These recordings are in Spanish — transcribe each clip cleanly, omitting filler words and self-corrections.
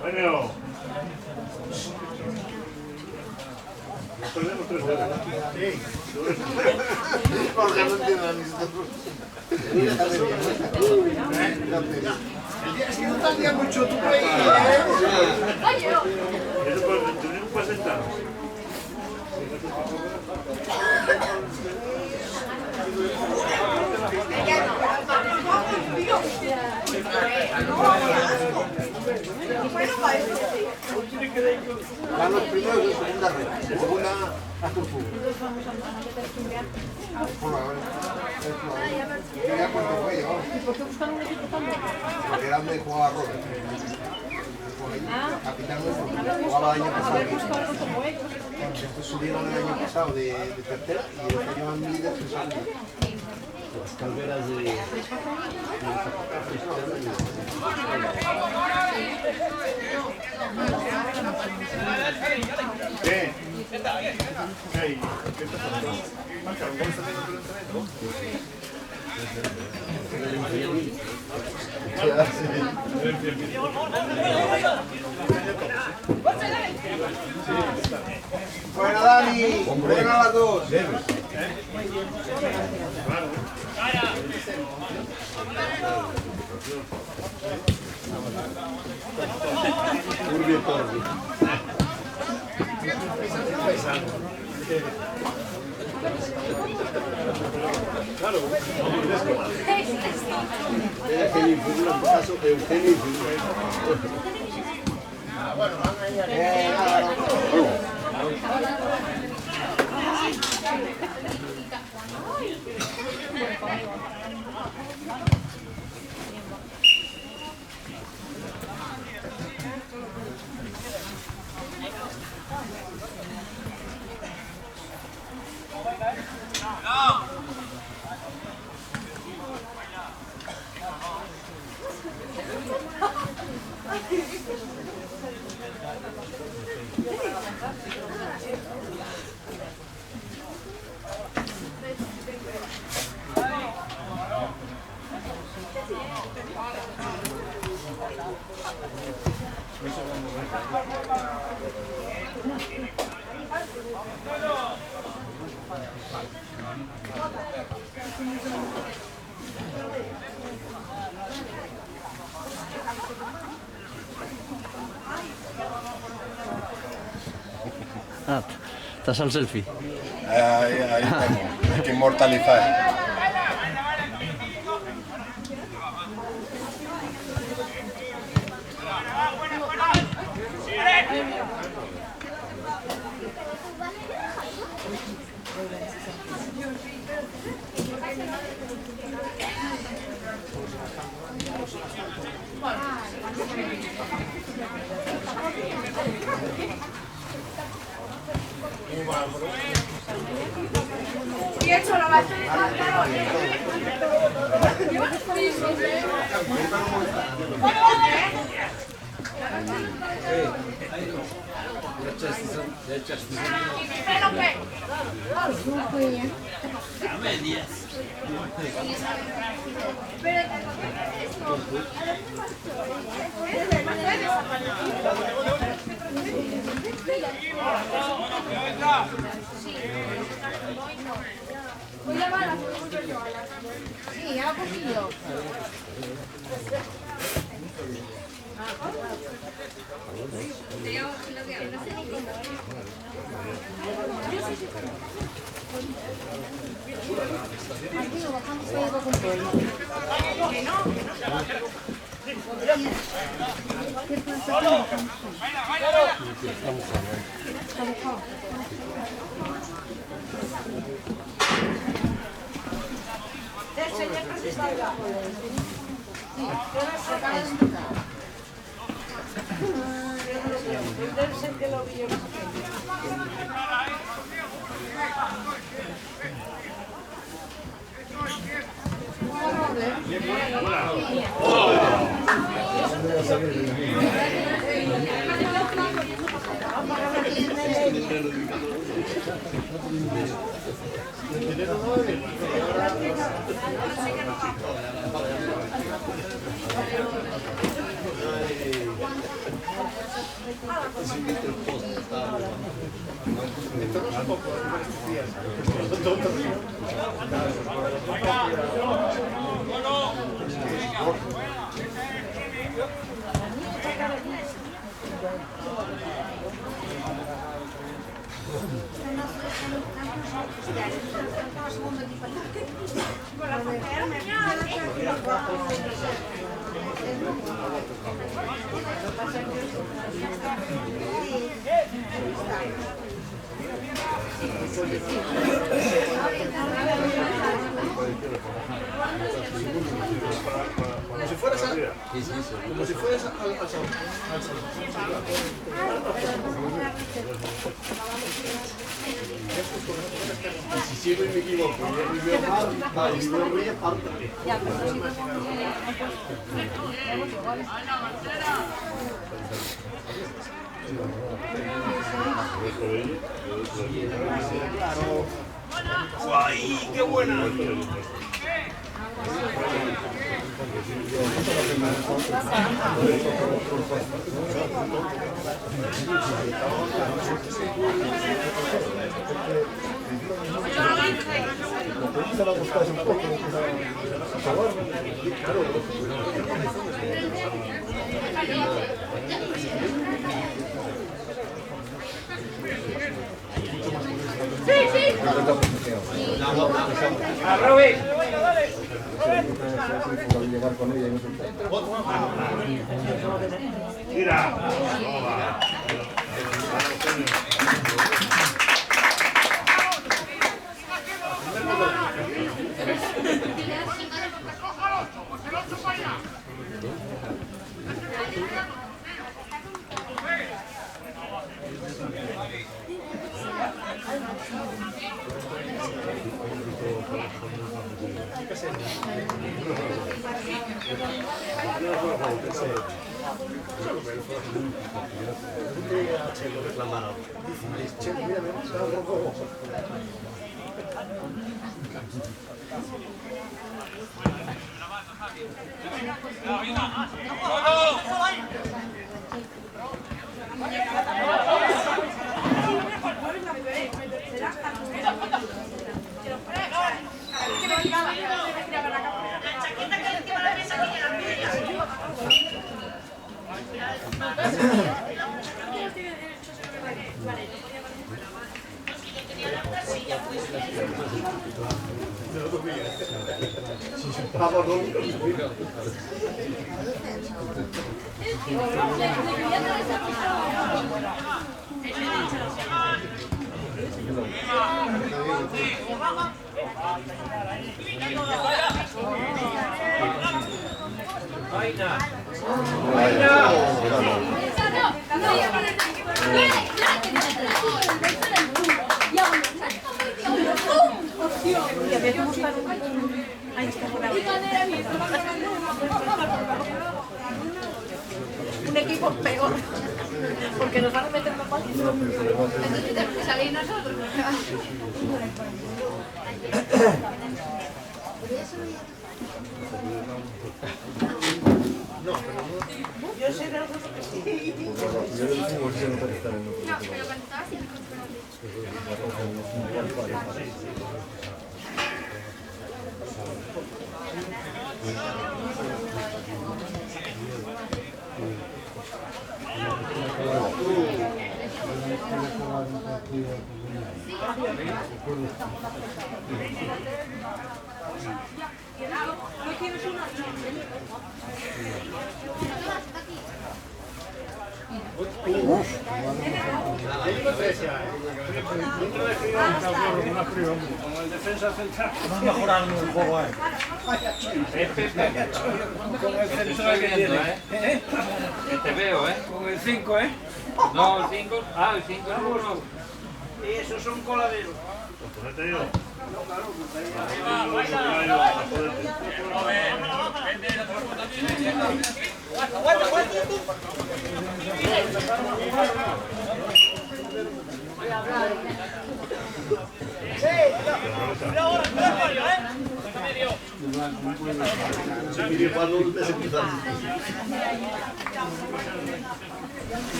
Bueno. Perdemos 3-0. Sí. Porque no entiendan mis dos. Es que no tardía mucho tú por ahí, Eso puede tener un pasentado. Van los primeros de segunda red, de segunda a Turfu. Yo ya cuando fue yo. Porque era donde jugaba Robert. Capitán jugaba el año pasado. Después subieron el año pasado de tercera y después llevan líderes de segunda. Las calderas de... ¿Qué? ¿Qué está pasando? Marcaron, ¿cómo está haciendo el entrenamiento? Buena Dani, buena las dos. Claro, Era Eugenio Infigura, en caso de Eugenio Infigura. Bueno, van a ir Ah, estás al selfie. Ahí estamos, hay que inmortalizar. Y eso lo va a hacer voy a llevar sí, ya poquillo. Aquí lo bajamos ahí con todo. Como si fueras al salón. Si sigo y me equivoco, y veo mal, y veo bien, falta. ¡Ay, qué buena! Mira. Un equipo peor, porque nos van a meter más fácil. Entonces tenemos que salir nosotros. Yo sé de algunos que sí. No, pero cuando estaba así, Como el defensa central. Vamos a mejorar un poco, Con el central que tiene. Que te veo, Con el 5, ¿eh? No, el 5. Ah, el 5 es uno. Esos son coladeros. Pues te digo.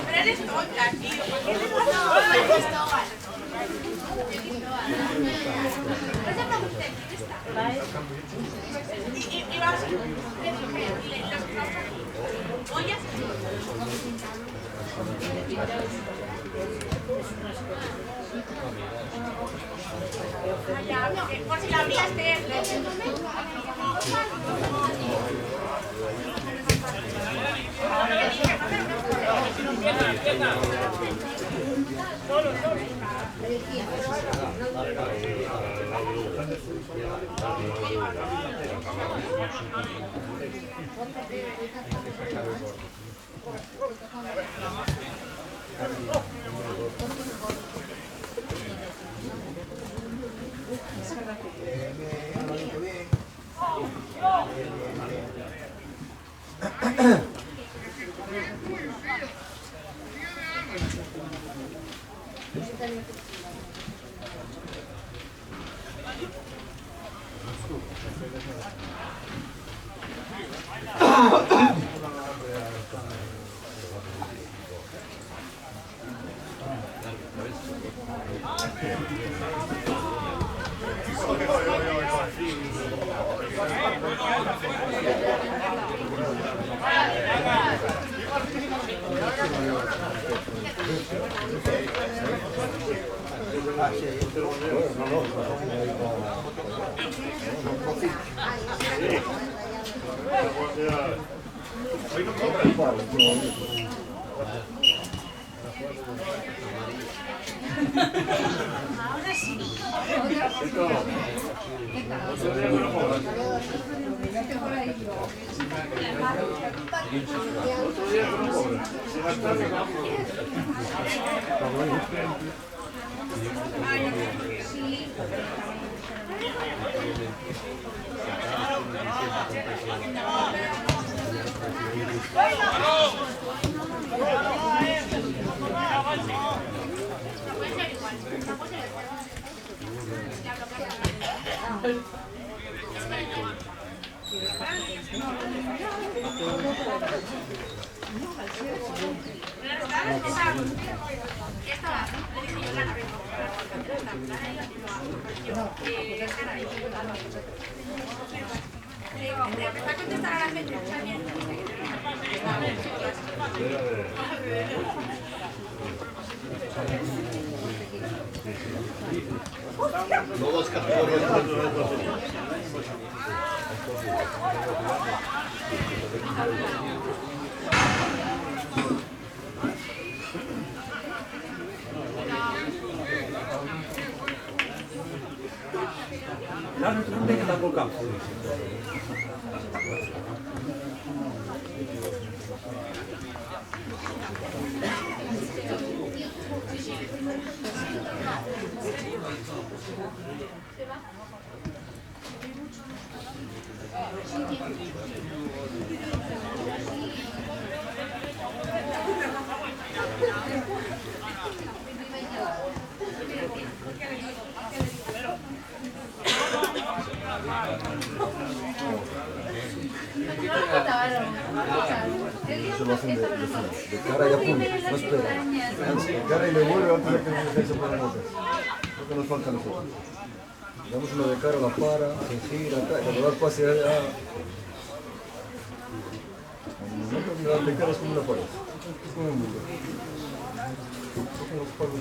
Pero eres tonta, tío. ¿Por qué le pasa? Y vas a ollas. Por si la abriaste. Ahora sí. Eso lo hacen de cara y a punto, no espera. De cara y le vuelve antes de que se pongan otras. Lo que nos falta a nosotros. Damos uno de cara, la para, se gira, cuando da el pase allá. Nosotros mirar de cara es como una pared. Es como un muro. Son los palos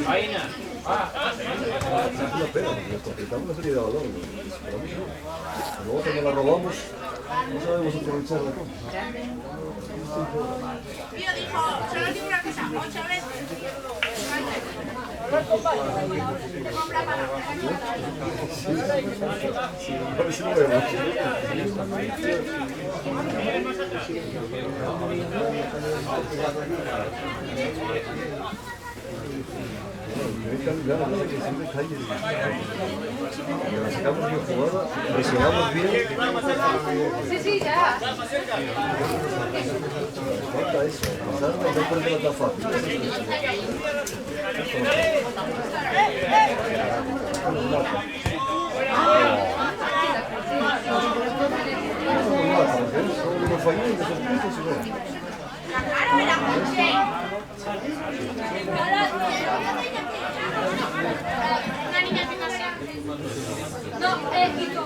Aina. Es una pena, porque nos completamos una serie de valor. Luego cuando la robamos, no sabemos aprovecharla como. Tío dijo, solo digo una cosa, 8 veces. Te compra para A ver si lo vemos. Me encanta, no sé que siempre calle. La sacamos bien jugada, presionamos bien. Sí, sí, ya. Falta eso, pasarla y no perderla tan fácil. No falló en esos puntos y bueno. Claro, me la escuché. Una niña que casa. No, quito.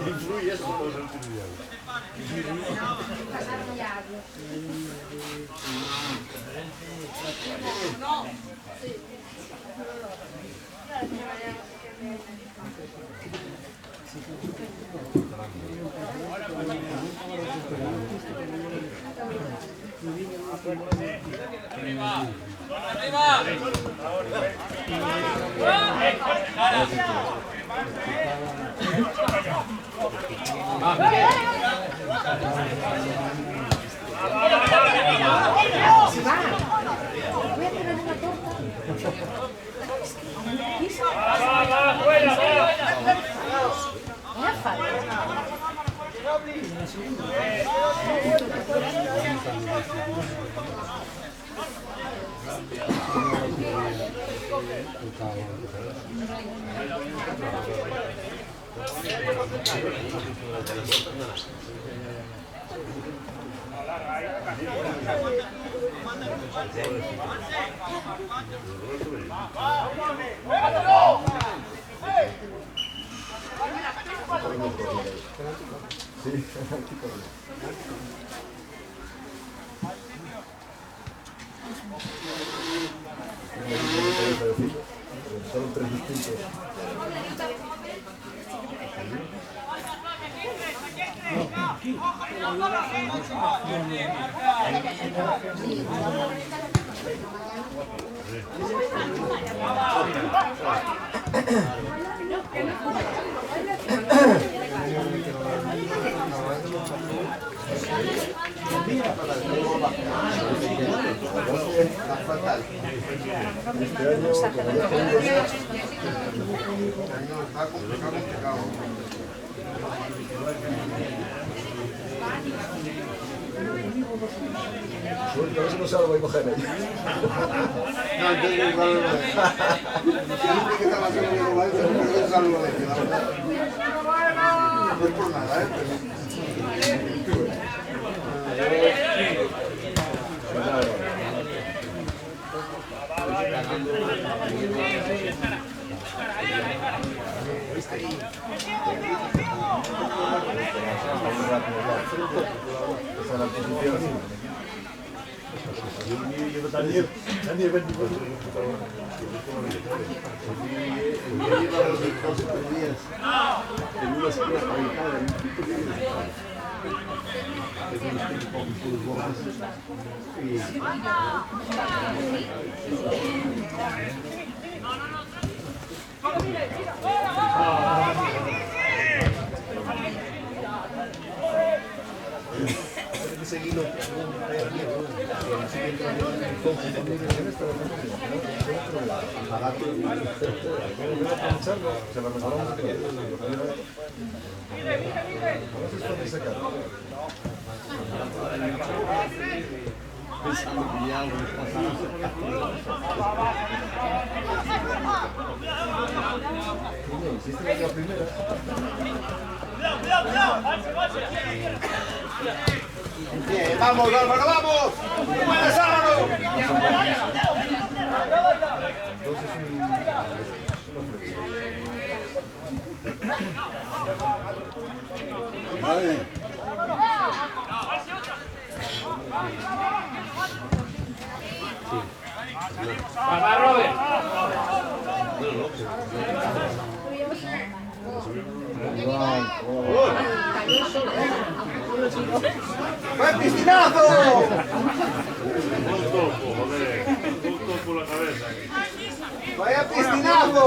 Influye eso con los artificiales. Son tres distintos. Este año, como ya tenemos, Está complicado. suelta, a ver si no salgo y coger ahí. No, entonces un saludo. Siempre que estaba haciendo mi lugar, siempre un saludo de aquí, la verdad. No es por nada, Esa es la posición. Daniel 24. lleva los 2 días. En una esquina trancada, en un punto que hay que seguirlo. Se lo mejoramos. Pensando que ya algo les pasaba. ¿Hiciste la primera? Bien, vamos, Álvaro, vamos. ¡Buenas, Álvaro! ¡Papá Robert! ¡Buen piscinazo! Justo por la cabeza. ¡Vaya piscinazo!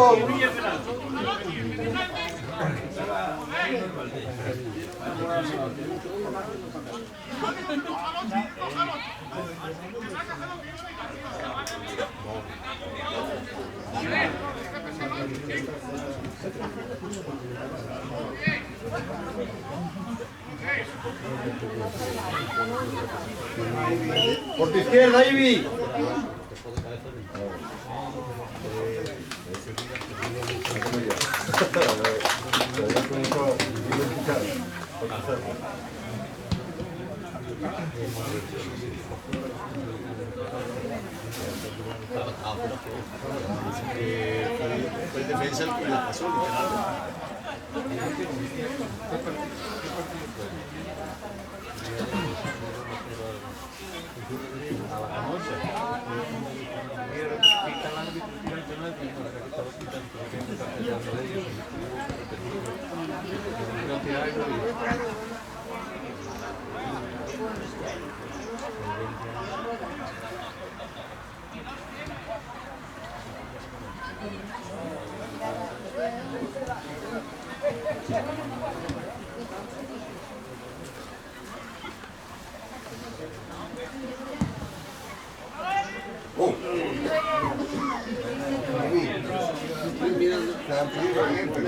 Por tu izquierda, Ivy. Fue el defensa el que la pasó, literalmente.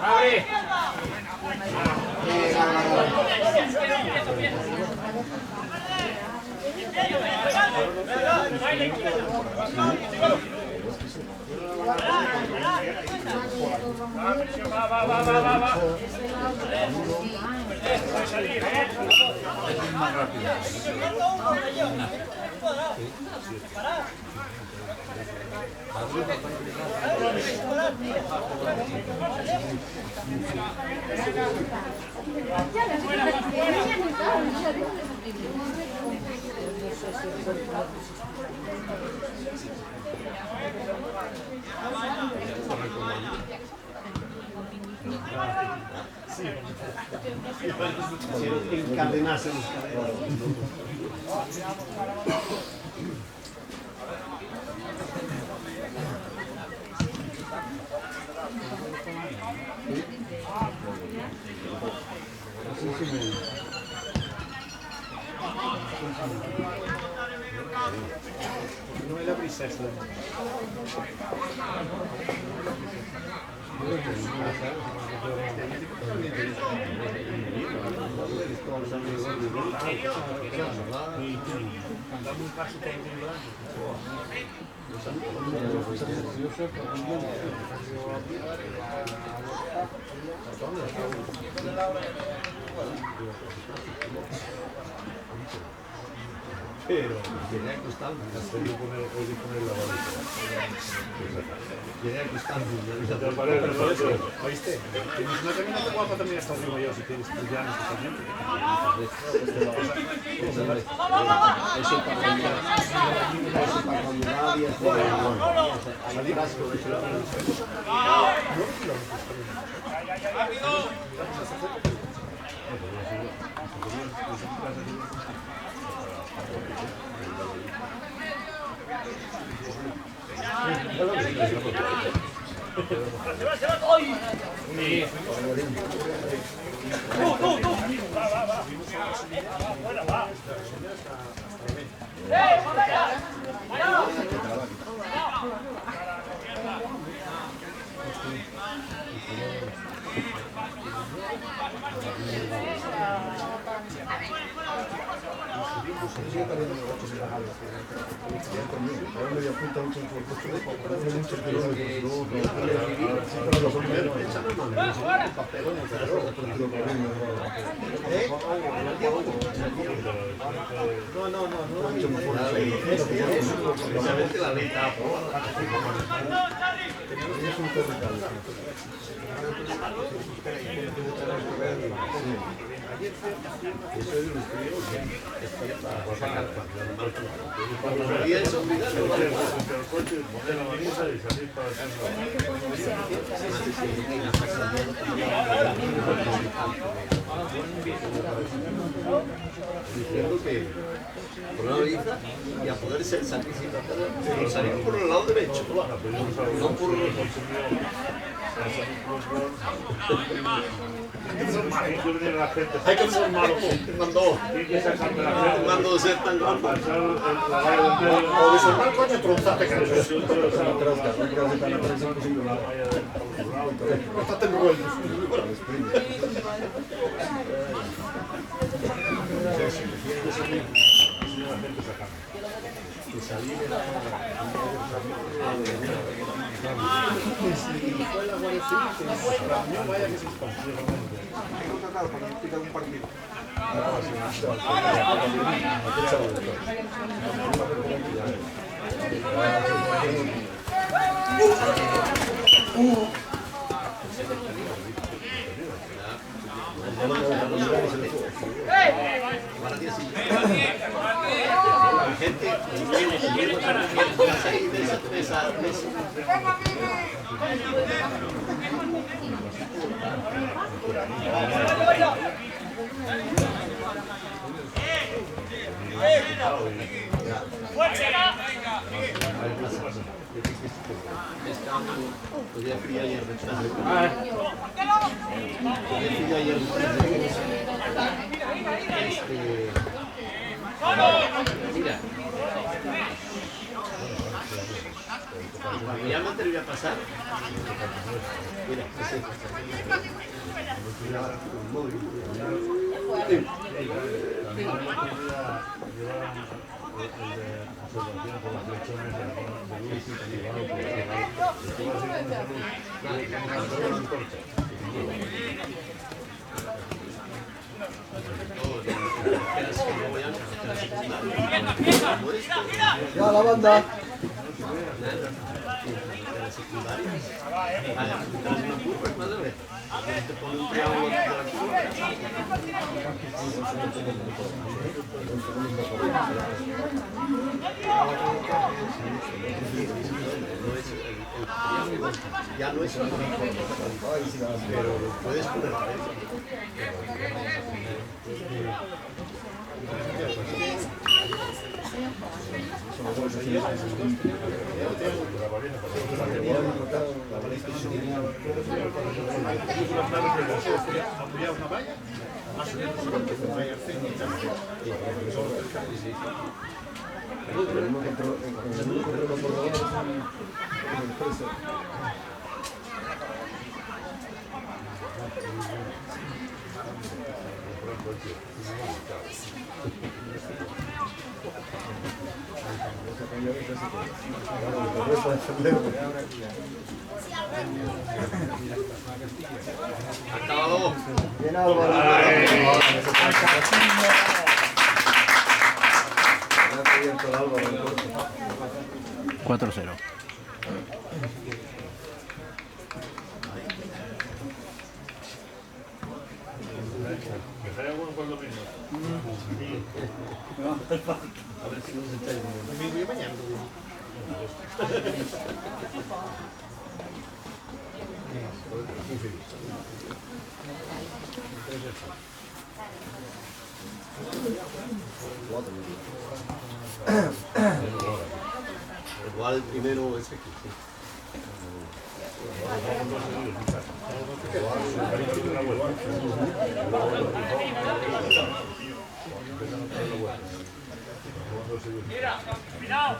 ¡Abre! Va. Más rápido. Encadenarse los cadenas. No è la princesa. Dame un paso por Pero viene acostando, hoy de poner la varita. Viene acostando, ¿Oíste? Tienes una caminata guapa también hasta arriba yo, si tienes tus llanos también. Eso para cuando nadie hace al frasco de Diciendo que por una vista y a poder ser sacrificado salir por el lado derecho, no por hay que ser malo, mandó de ser tan grande. O de soltar el coche, tronzaste que estás envuelto. Mira, ya no te lo voy a pasar. Mira, Ya la banda. ya no es pero puedes poner acabado. Bien, Álvaro. 4-0. A ver si nos echáis mañana. Igual el primero es aquí, sí. Mira, cuidado.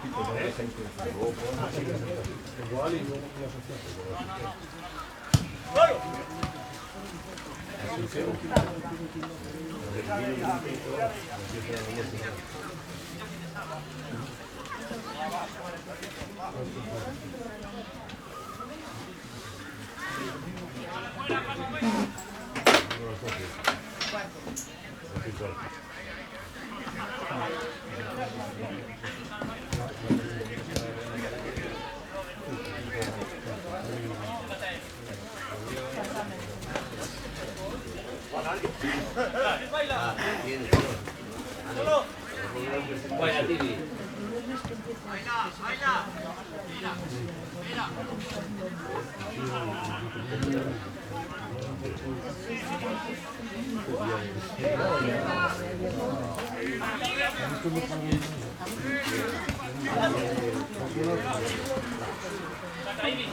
Vaya, Tini.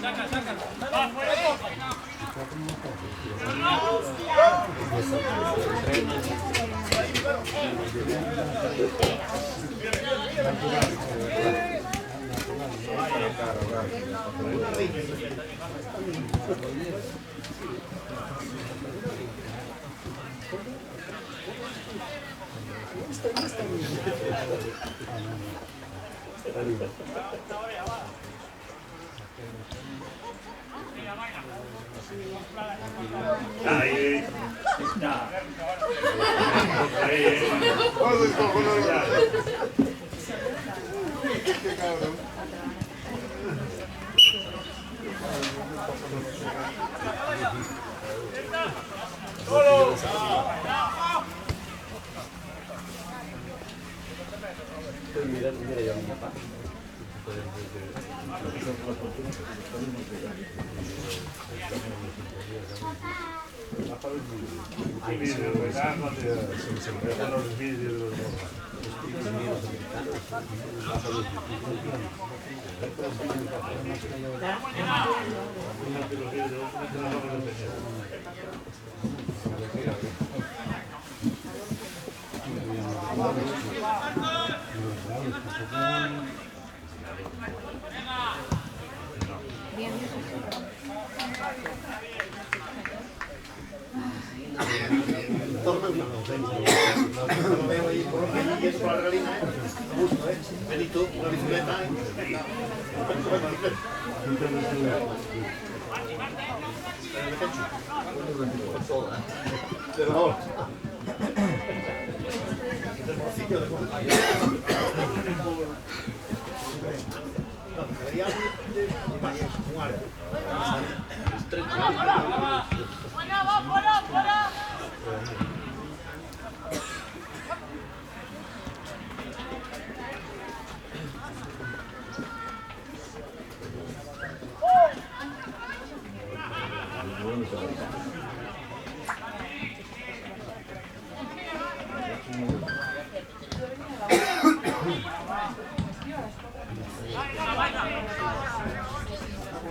Saca, saca. Va, fuera, Ahí. Qué cabrón. Mira ya mi papá. Los vídeos de los Benito, una bicicleta. Pero no.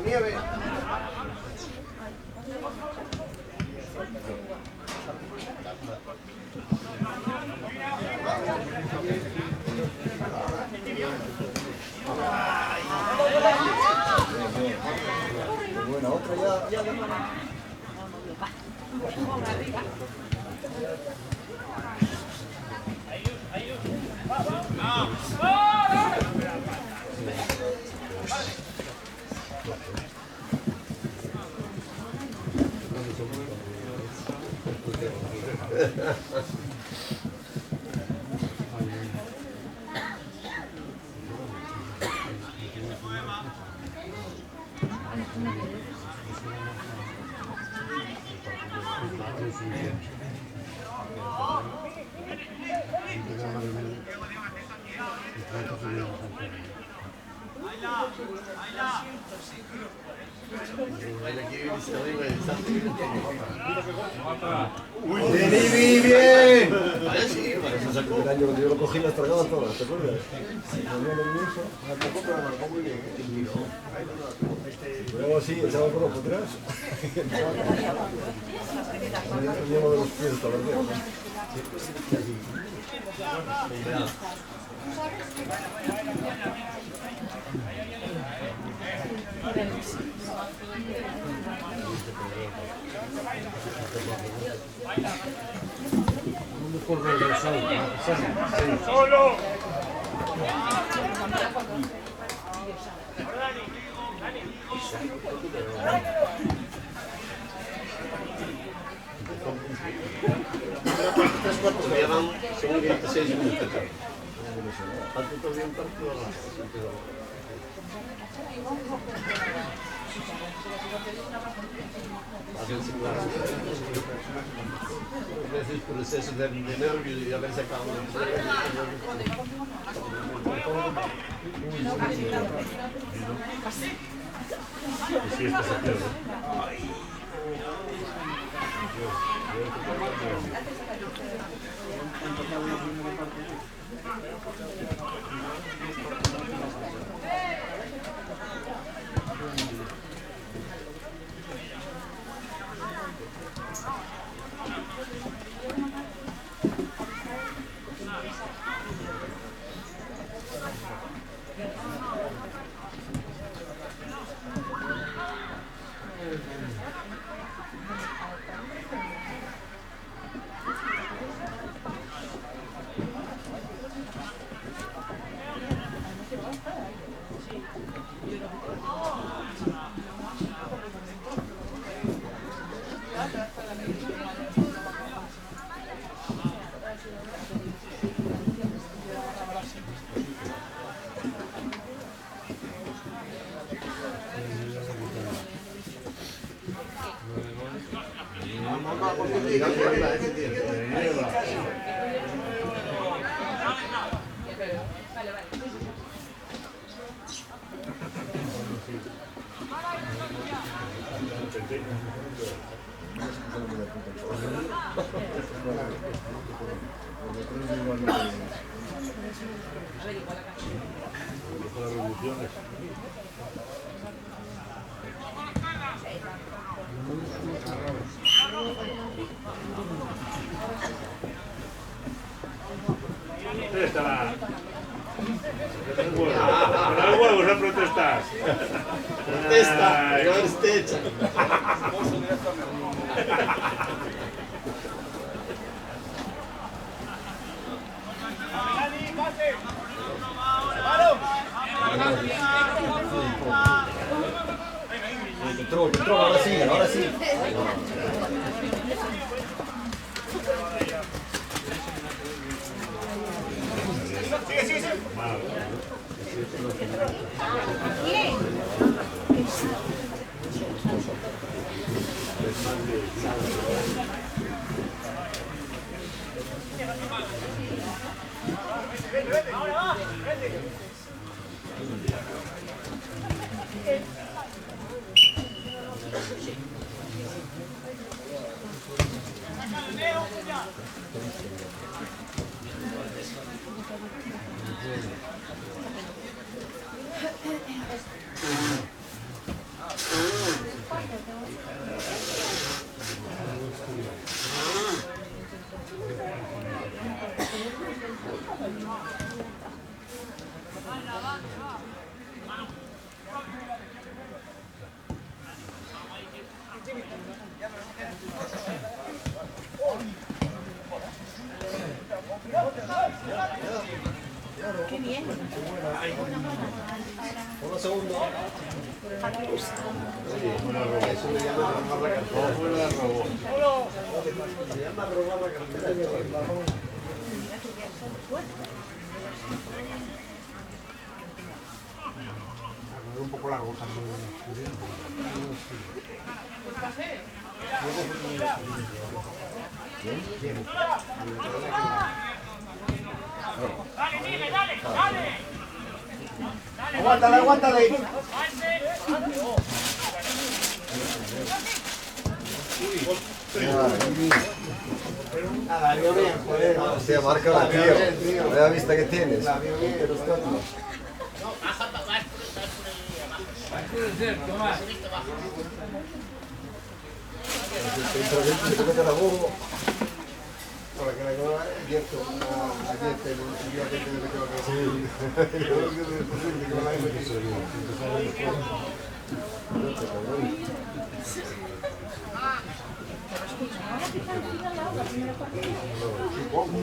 nieve. Buena, otra ya. ¡Vení bien! El año cuando yo lo cogí las tragaba todas, ¿te acuerdas? Ponía nervioso, Tampoco me marcó muy bien. luego sí, echaba por ojo atrás. Teníamos de los pies hasta los dedos. ¡Solo! Tres cuartos me llaman, son 26 minutos. Tanto todavía un partido a veces por exceso de nervios y a veces acabo Sí, esto se pierde. Estará. Con los huevos a protestar. Protesta, no esté hecha. Control, ahora sí, ahora sí. Uno segundo. Eso le llaman robar la cartera. Se llama robar la cartera. Un poco largo también. Aguántale, aguántale. Nada, vio bien, joder. Hostia, márcala, tío. Vaya vista que tienes. La vio bien. Pero está aquí. Entra dentro y te mete la bobo. Para que la cola abierto. Abierto el día que te metió acá. Sí. Yo creo que es posible que la haya metido. Supongo.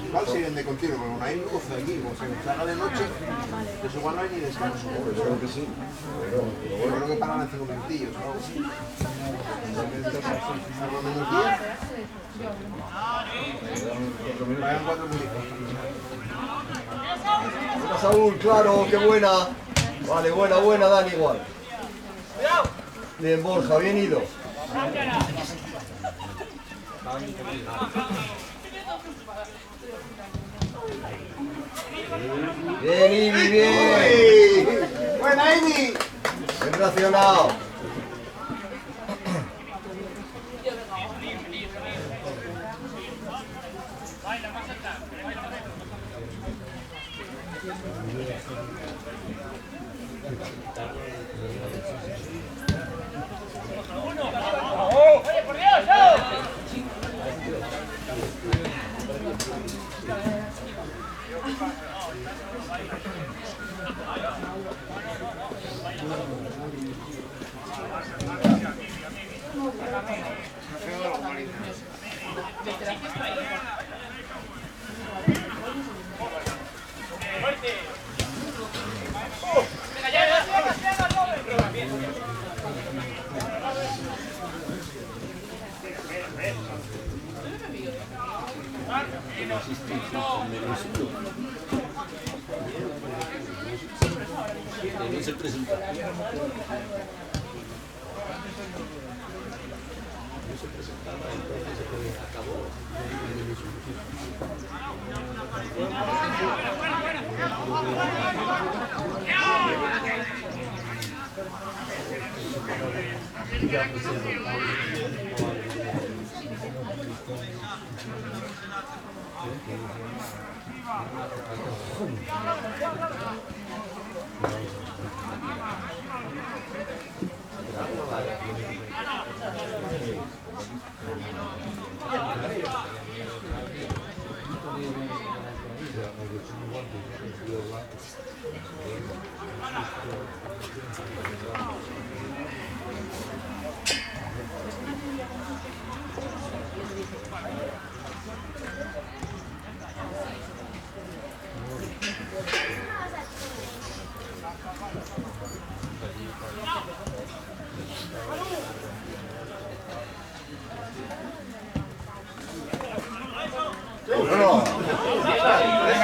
Igual siguen de continuo, pero una cosa aquí, como se haga de noche, pues igual no hay ni descanso. Yo creo que sí. Yo creo que paran en 5 minutillos o algo así. Algo menos 10. Vayan 4 minutos. Buena, Saúl, claro, qué buena. Vale, buena, Dani, igual. Bien, Borja, bien ido. Bien, Ibi, bien. ¡Uy! ¡Buena, Amy! Bien reaccionado. ¡Oye, por Dios!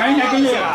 Venga, que llega.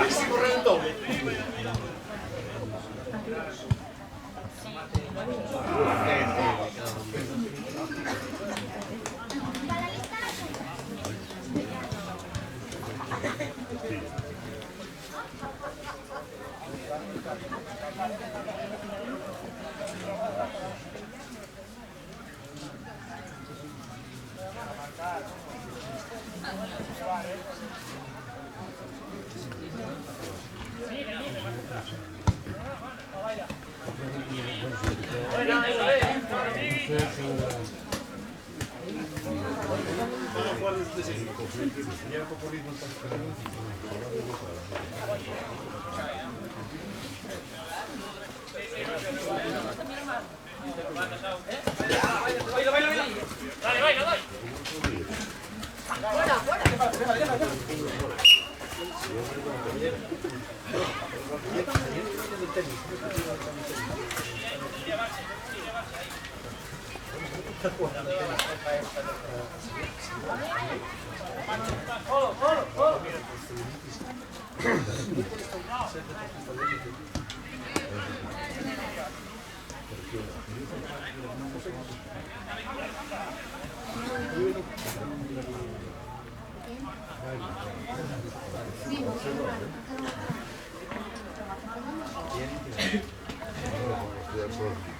Dale, baila, dale. De acuerdo.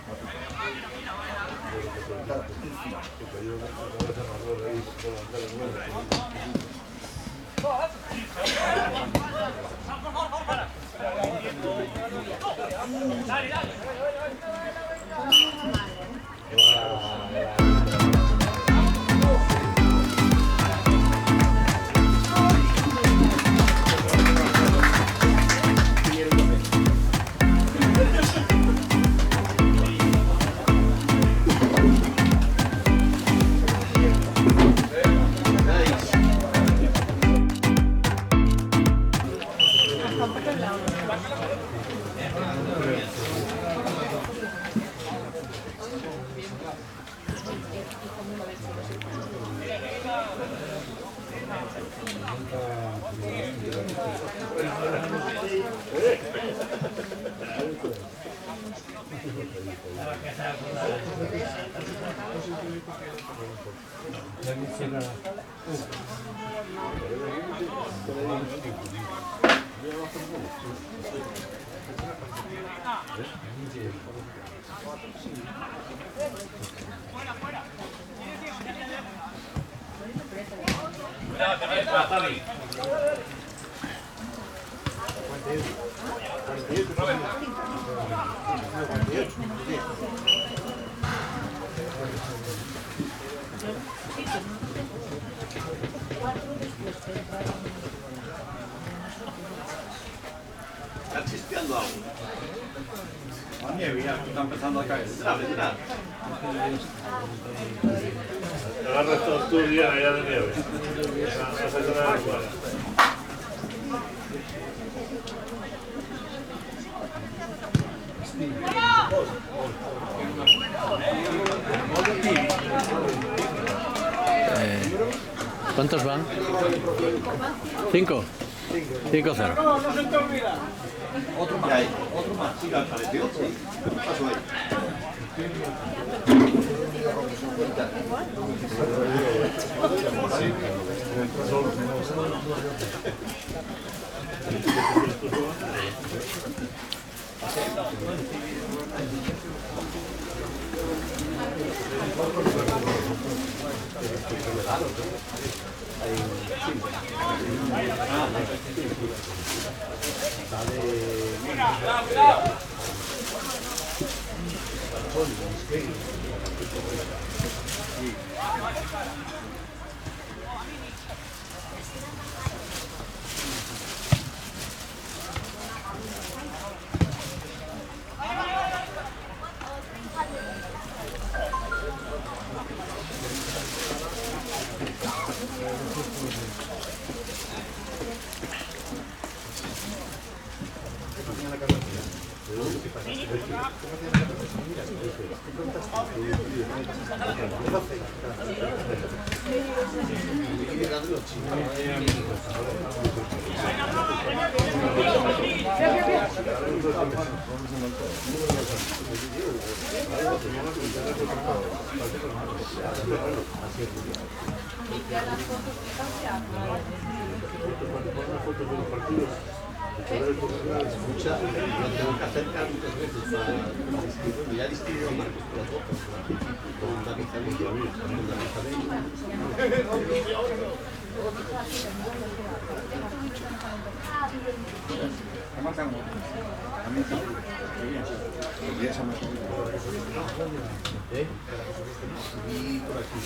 Está chispeando algo. La nieve ya está empezando a caer. Mira. Agarras todos tus días allá de nieve. No se queda de fuera. ¿Cuántos van? 5. 5-0. Otro más. Sí, al pareció. Sí. Paso ahí. Escucha, lo tengo que acercar muchas veces para distinguirlo. Ya distingo a Marcos por las botas, con David Zabello, con David Zabello. Y por aquí.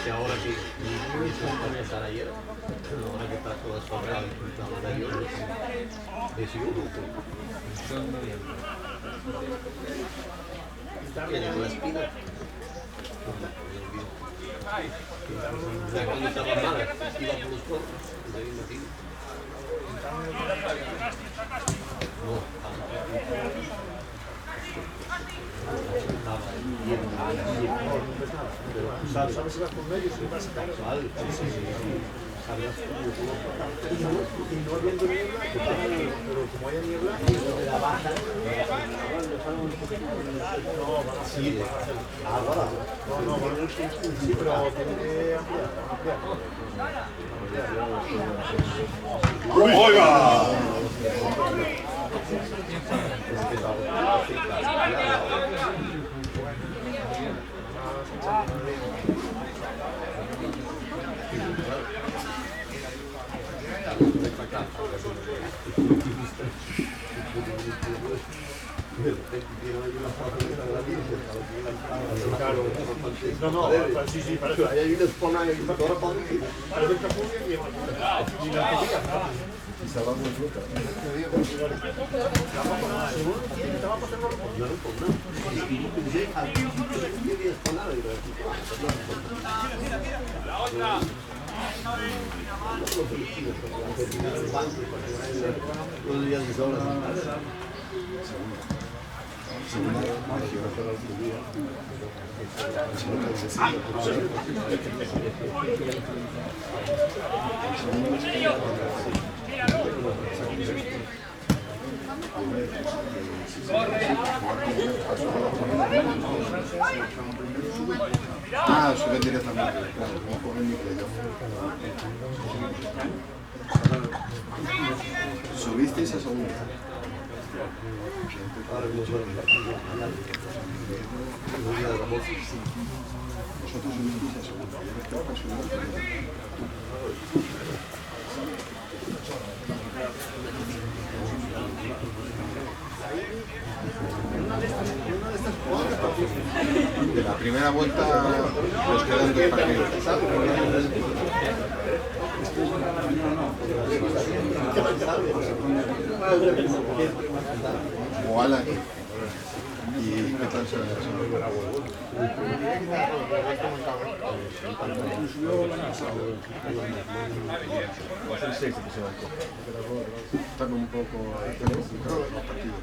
Que ahora sí, va a empezar ayer, ahora que está todo desfavorable, tiene la espina. Ya cuando estaba mal, iba por los cuerpos, de ahí metido. No, ¿Sabes si vas por medio? Si vas a caer. Y no habiendo niebla, pero como haya niebla, la baja. Sí, ahora. No, sí, pero tiene que ampliar. ¡Oiga! No, sí, parece. Hay una espona ahí, ahora para mí. Parece el capullo y la copia. Y se va muy fruta. Yo no pongo nada. Y pensé, yo había esponado y lo la otra. Todos los días de horas. Ah, subir directamente, claro, como por el micro yo. ¿Subisteis a segunda? Vosotros subisteis a segunda. Yo creo que subir a segunda. De la primera vuelta nos quedan 2 partidos. O Alan. ¿Y qué tal se ve eso? Están un poco los partidos.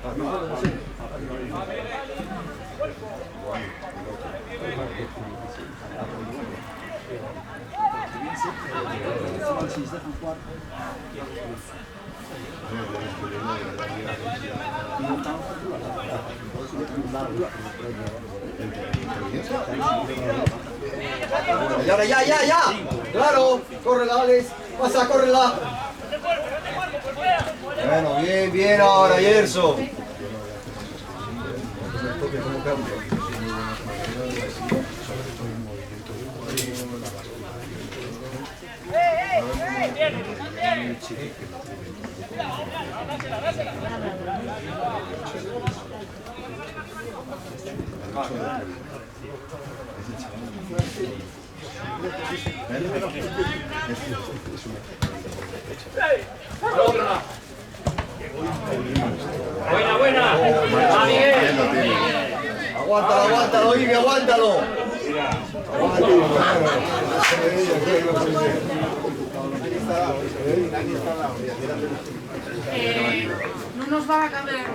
Ya. Claro, córrela, Alex. Pasa, córrela. Bueno, bien ahora, Yerso. Buena. Aguántalo, Ibi, aguántalo. No nos va a cambiar.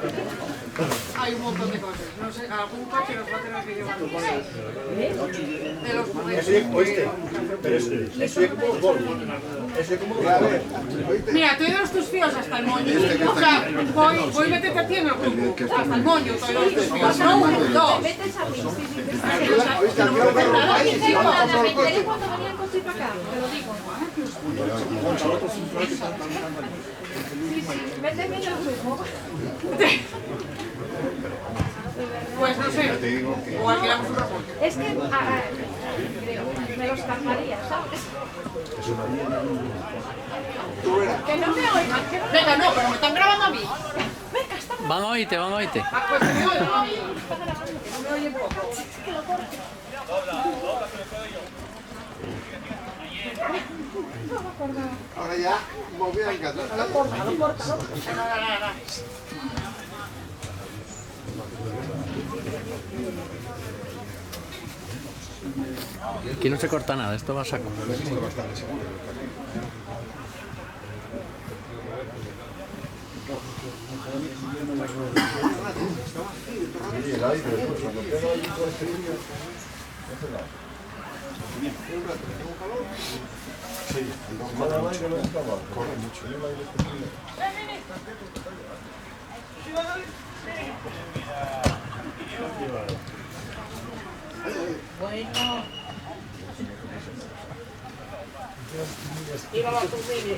Hay un montón de cosas. No sé, algún coche nos va a tener que llevar. De los Mira, te doy tus fíos hasta el moño. O sea, voy a meterte a ti en el grupo. Hasta el moño, te doy tus fíos. No, 1, 2. Metes a mí, sí. Cuando venía el coche para acá, te lo digo. Sí, méteme en el grupo. Pues no sé, o alquilamos un reporte. Es que, creo, me los escaparía, ¿sabes? Que no me oigan, que no me Venga, no, pero me están grabando a mí. Van a oírte. Ah, pues que me oigan a mí. No me oyen poco. Ahora ya volví a encantar. Aquí no se corta nada, esto va a saco. Y el aire, pues, cuando pega ahí con este frío, no hace nada. Sí, el aire no estaba, corre mucho. El aire este frío. Bueno. Iba la familia.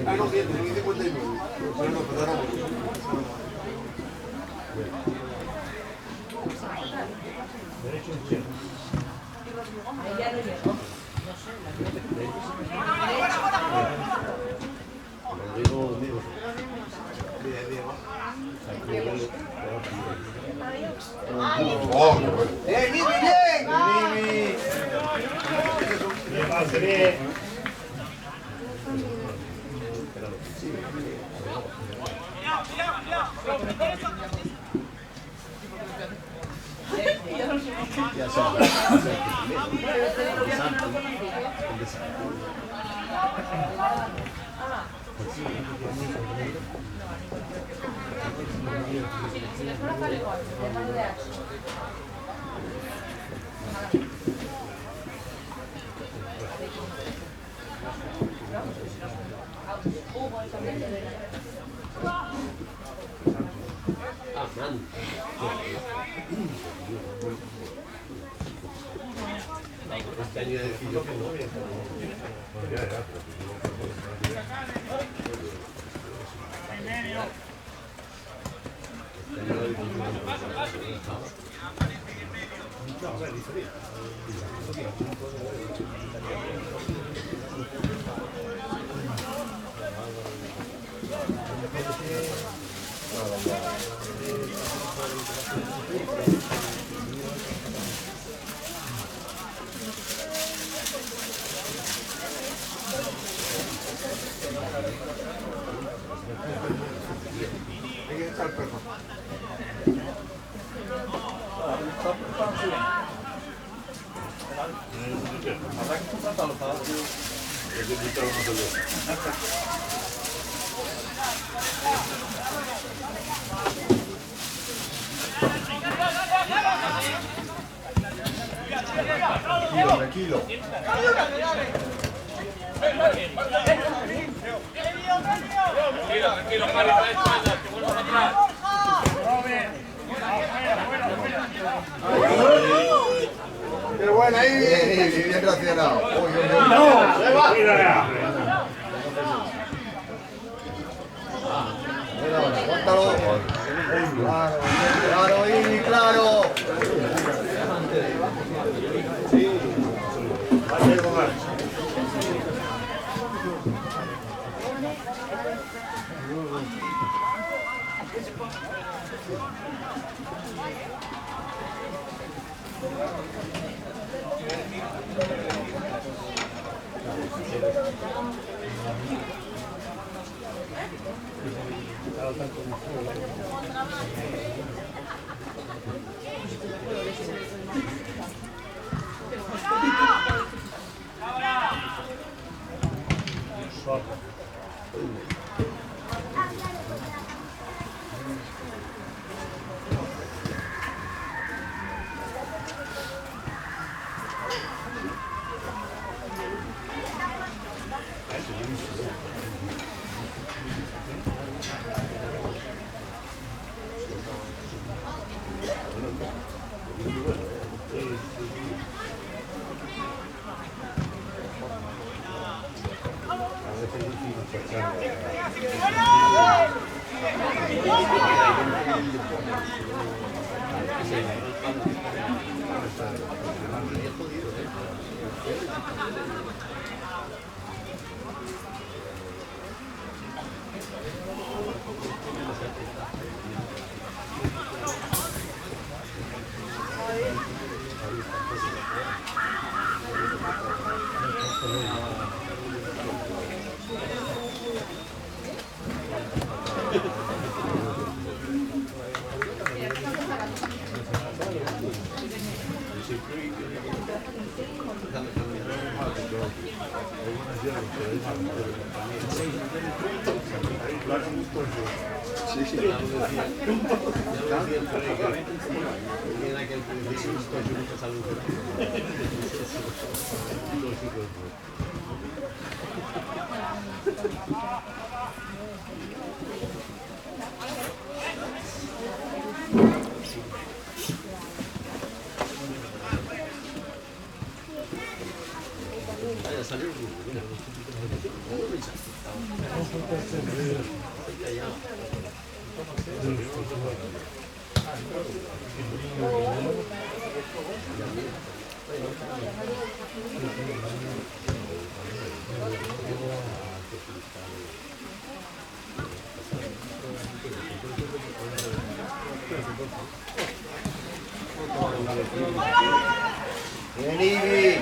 Ah, no, 59. Bueno, no, pero ahora Ya no llegó. ¡Oh, qué bueno! ¡Vivi, bien! Si les fuera sale igual, de mano de H. Este año decir yo que no. Hay que echar el perro. Tranquilo. Tranquilo, Mari, trae espaldas, que vuelvas atrás. ¡Qué buena, ahí! Bien reaccionado. ¡No! ¡Se va! Aguántalo. Claro, Imi, claro. Vaya algo más. Bien, Imi.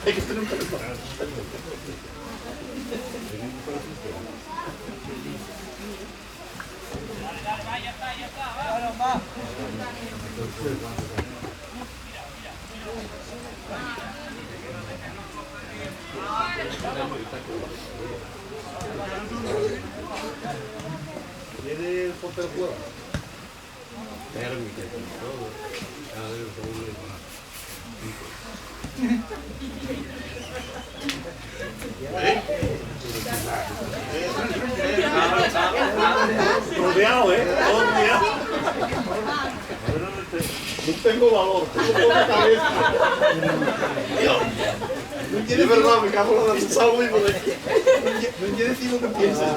Hay que tener un teléfono. ¿Tiene el portero juega? Térmica, todo. Cada vez Rodeado, todo rodeado. No tengo valor, tengo poca cabeza. Es verdad, me cago en la salvo y no quiere decir lo que piensas.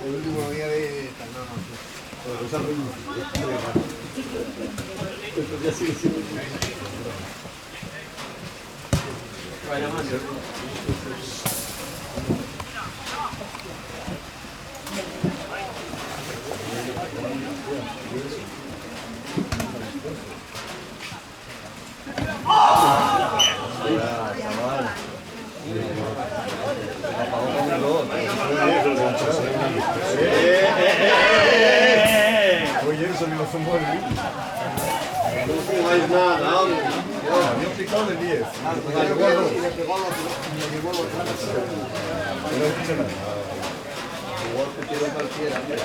El último día de... Oye, eso ni los zumbos de mí. No fumáis nada, hombre. Había picado de 10. Y le pegó a los... No he dicho nada. Igual que quiero cualquiera, hombre.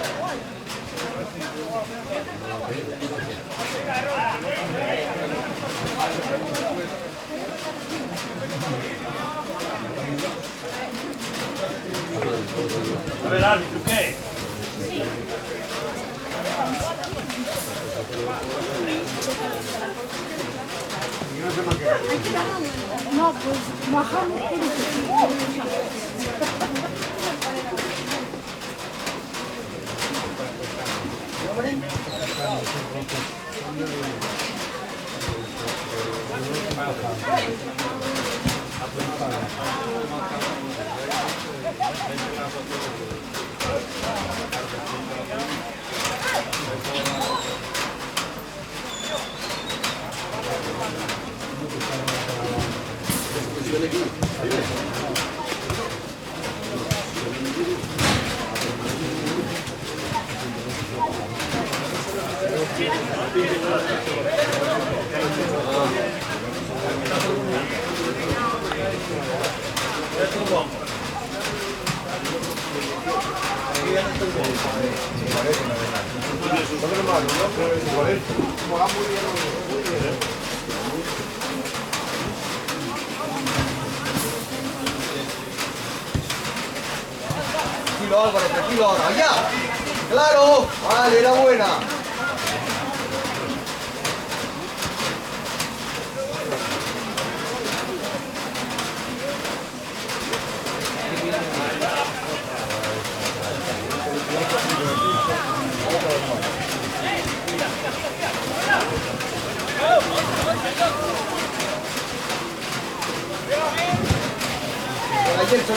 A ver, árbitro, ¿qué? No, pues bajamos por Tranquilo Álvaro, tranquilo ahora. ¡Allá! ¡Claro! Vale, era buena.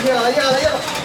Llega, llega.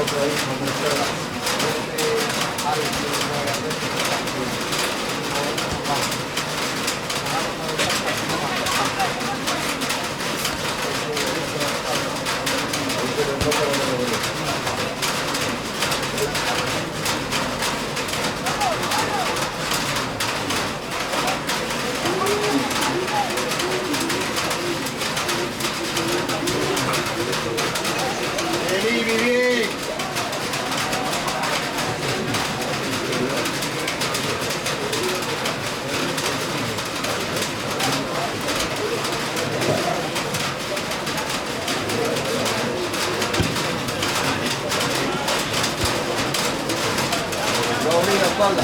otro ahí, cuando está. Vení, Vivi. No, abrí la espalda.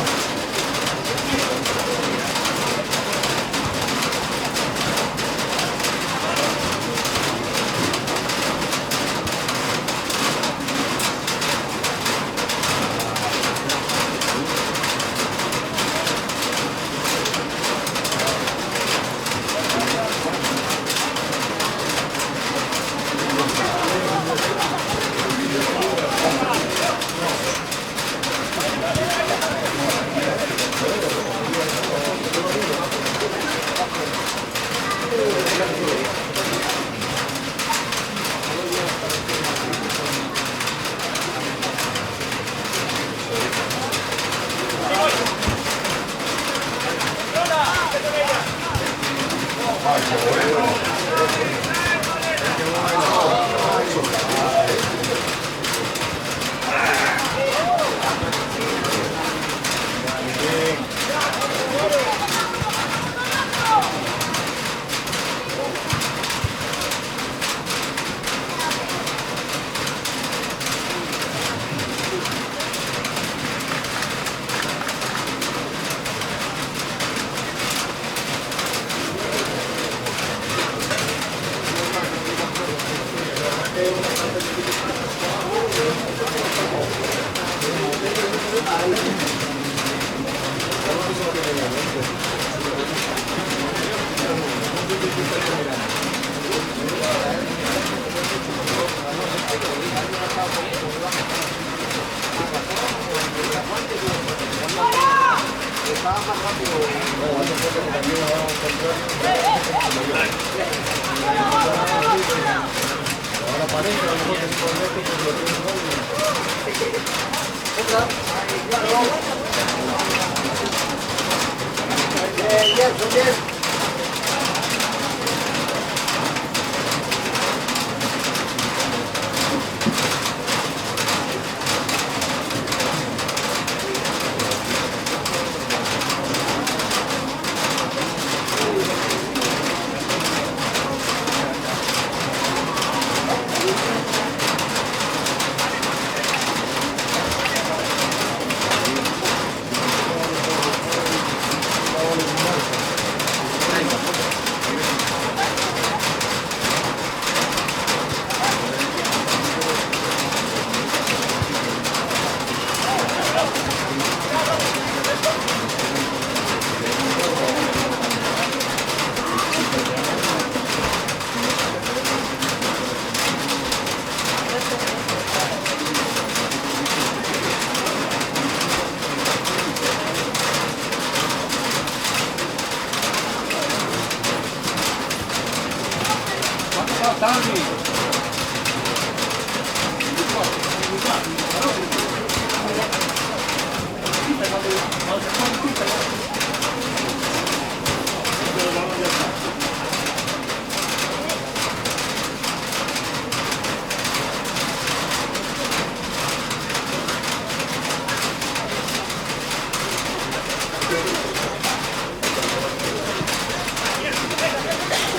Ahora para adentro, a lo mejor que se puede ver porque lo tiene mal. Otra. Bien, bien, bien.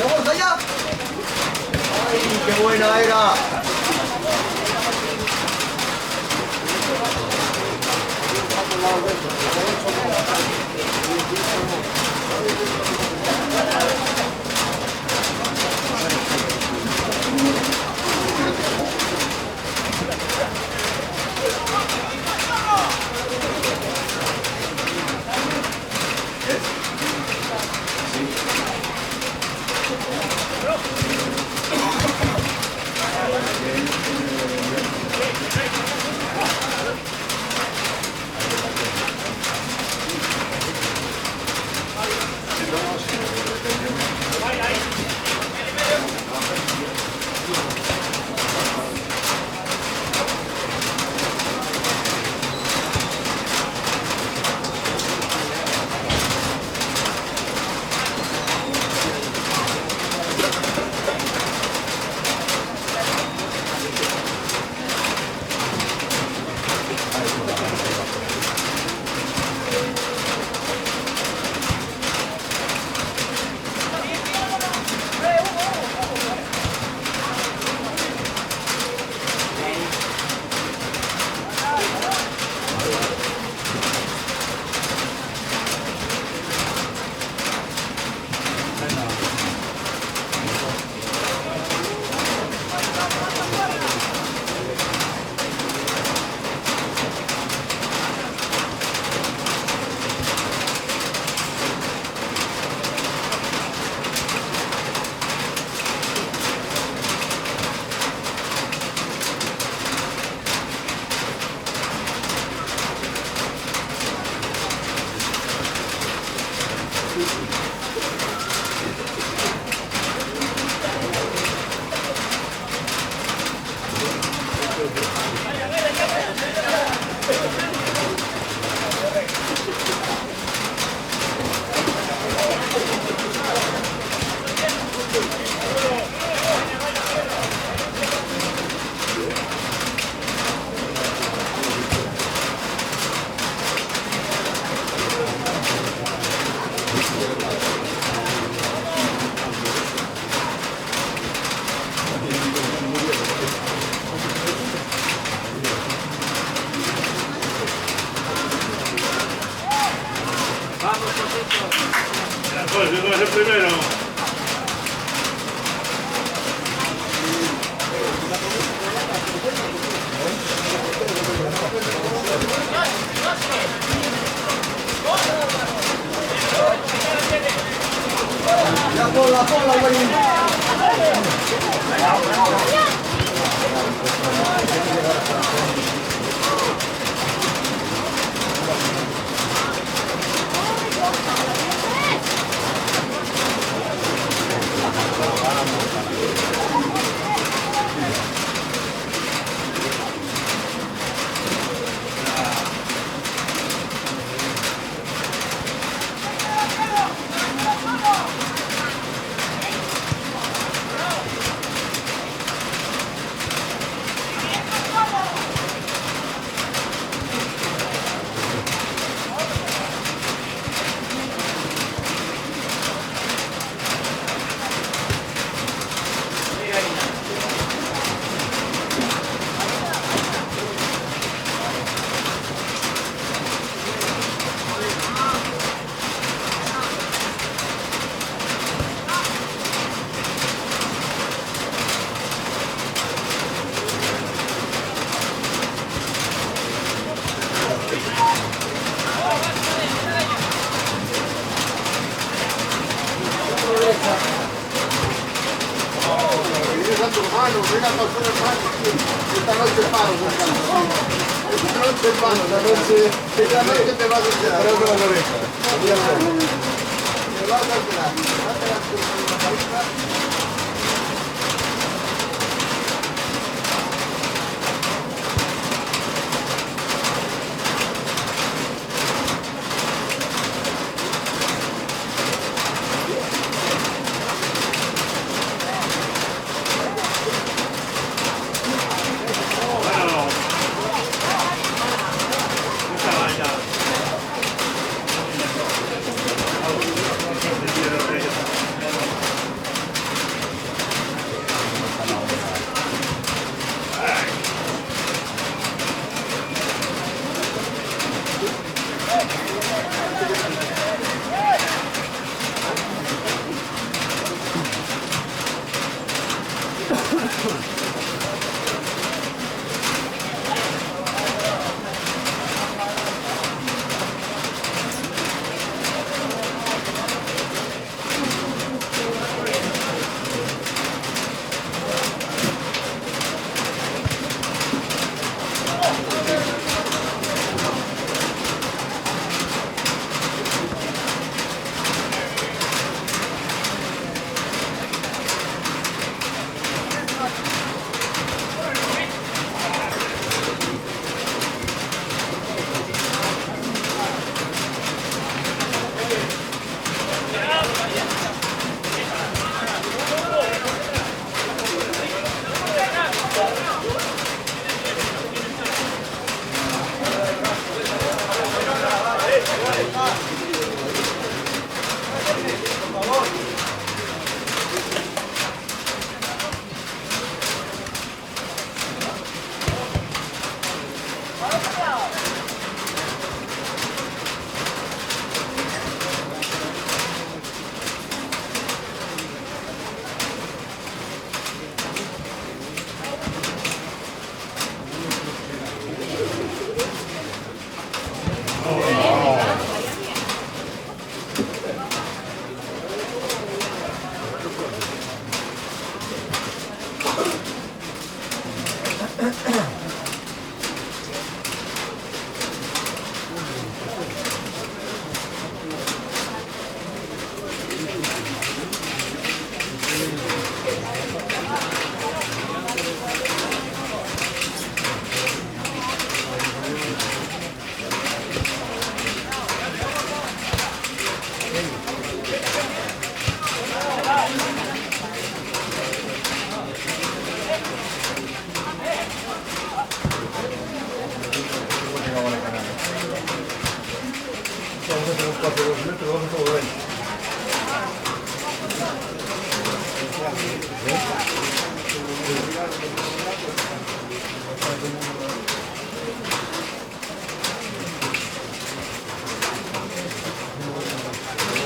¡Vamos allá! ¡Ay, qué buena era! el primero. Ya ponla, güey. Esta noche paro, esta noche te vas a quedar. Me vas a quedar.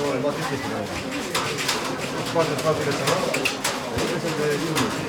No, el más difícil. pases fáciles cerrados. Es el de Junior.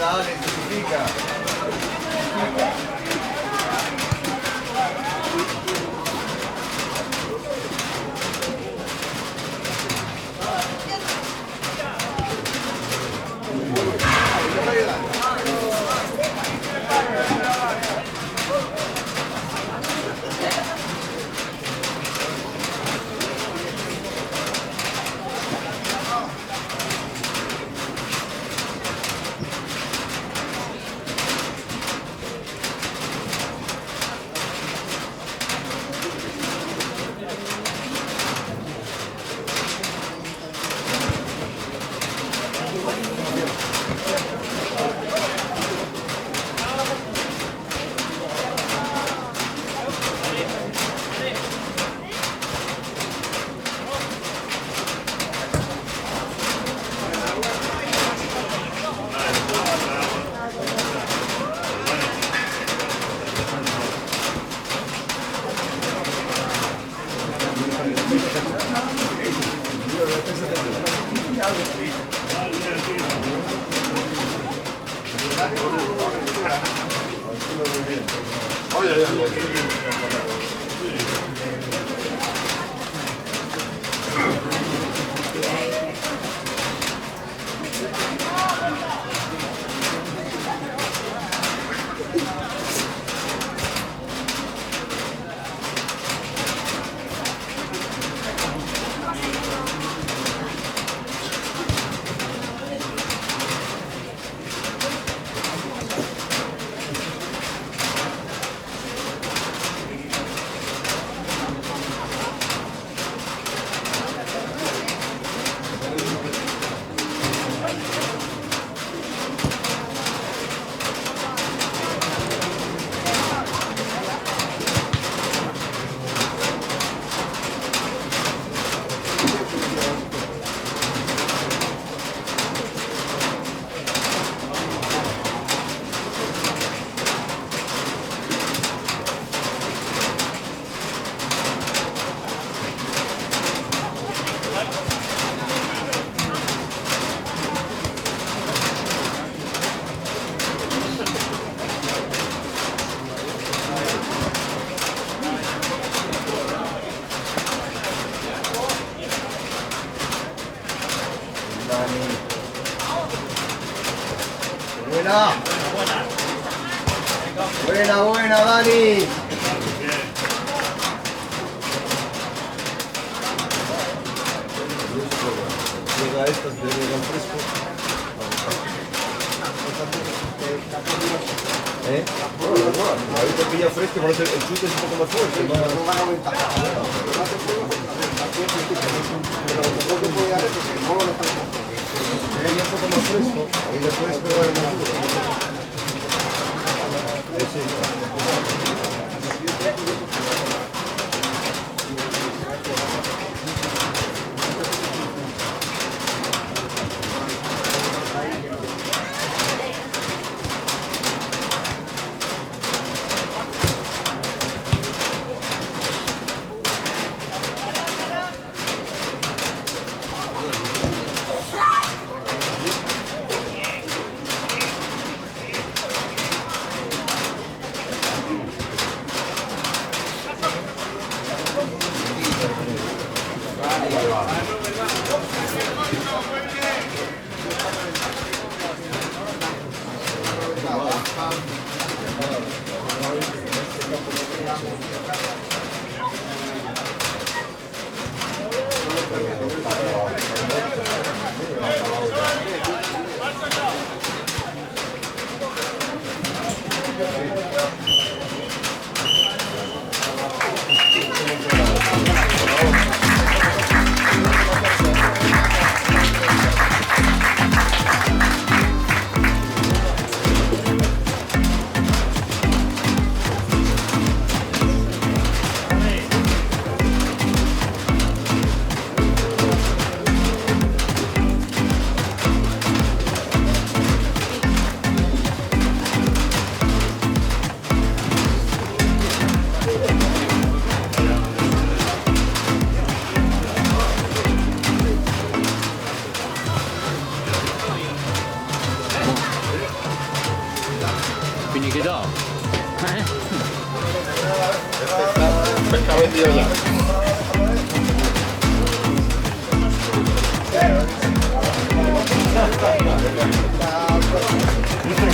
Dale, significa. Dani. Buena. Buena, buena, Dani. Llega estas de Legal Fresco. Ahorita pilla fresco, el chute es un poco más fuerte. No van a aumentar. Un poco más fresco y después pegar el más duro. Finiquito. Pesca vendido ya. ¿Viste?